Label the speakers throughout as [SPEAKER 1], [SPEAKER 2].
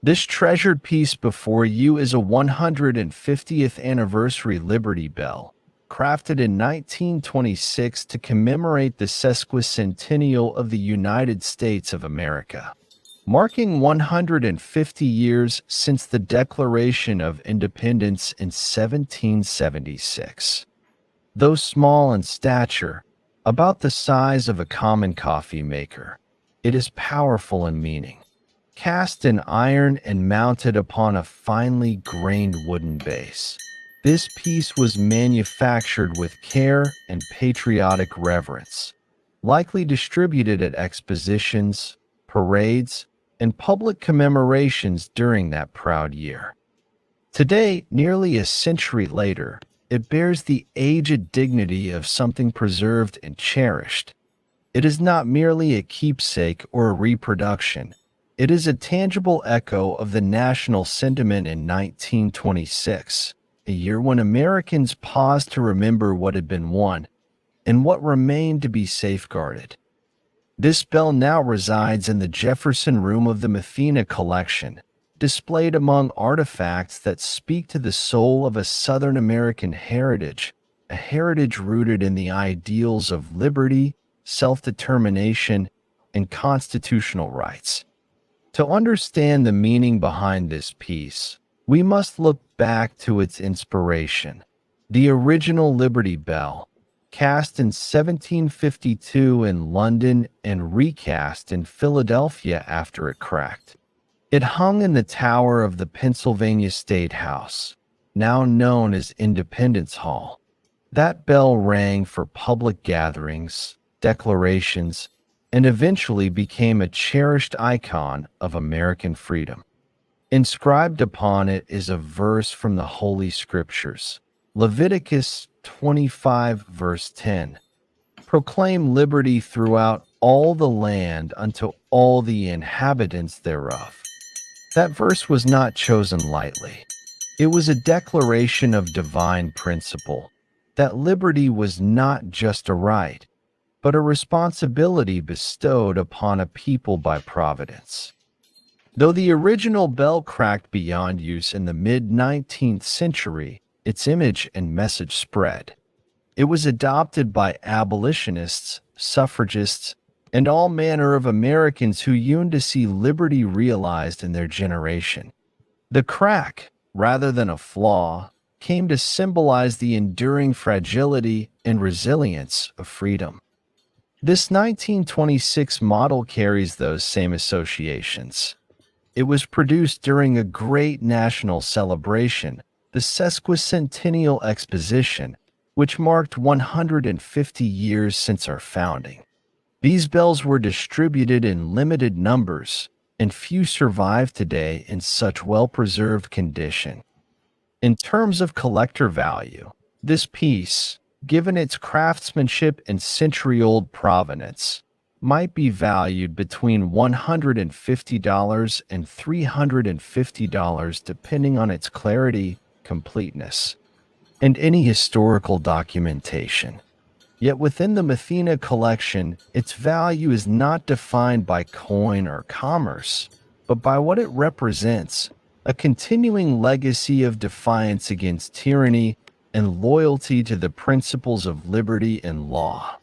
[SPEAKER 1] This treasured piece before you is a 150th anniversary Liberty Bell, crafted in 1926 to commemorate the Sesquicentennial of the United States of America, marking 150 years since the Declaration of Independence in 1776. Though small in stature, about the size of a common coffee maker, it is powerful in meaning. Cast in iron and mounted upon a finely grained wooden base, this piece was manufactured with care and patriotic reverence, likely distributed at expositions, parades, and public commemorations during that proud year. Today, nearly a century later, it bears the aged dignity of something preserved and cherished. It is not merely a keepsake or a reproduction. It is a tangible echo of the national sentiment in 1926, a year when Americans paused to remember what had been won and what remained to be safeguarded. This bell now resides in the Jefferson Room of the Mathena Collection, displayed among artifacts that speak to the soul of a Southern American heritage, a heritage rooted in the ideals of liberty, self-determination, and constitutional rights. To understand the meaning behind this piece, we must look back to its inspiration. The original Liberty Bell, cast in 1752 in London and recast in Philadelphia after it cracked. It hung in the tower of the Pennsylvania State House, now known as Independence Hall. That bell rang for public gatherings, declarations, and eventually became a cherished icon of American freedom. Inscribed upon it is a verse from the Holy Scriptures, Leviticus 25, verse 10. Proclaim liberty throughout all the land unto all the inhabitants thereof. That verse was not chosen lightly. It was a declaration of divine principle, that liberty was not just a right, but a responsibility bestowed upon a people by providence. Though the original bell cracked beyond use in the mid-19th century, its image and message spread. It was adopted by abolitionists, suffragists, and all manner of Americans who yearned to see liberty realized in their generation. The crack, rather than a flaw, came to symbolize the enduring fragility and resilience of freedom. This 1926 model carries those same associations. It was produced during a great national celebration, the Sesquicentennial Exposition, which marked 150 years since our founding. These bells were distributed in limited numbers, and few survive today in such well-preserved condition. In terms of collector value, this piece, given its craftsmanship and century-old provenance, might be valued between $150 and $350 depending on its clarity, completeness, and any historical documentation. Yet within the Mathena Collection, its value is not defined by coin or commerce, but by what it represents, a continuing legacy of defiance against tyranny and loyalty to the principles of liberty and law.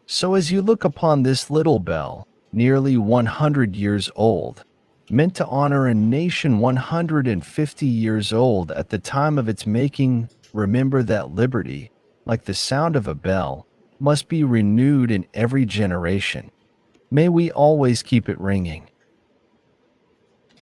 [SPEAKER 1] So as you look upon this little bell, nearly 100 years old, meant to honor a nation 150 years old at the time of its making, remember that liberty, like the sound of a bell, must be renewed in every generation. May we always keep it ringing.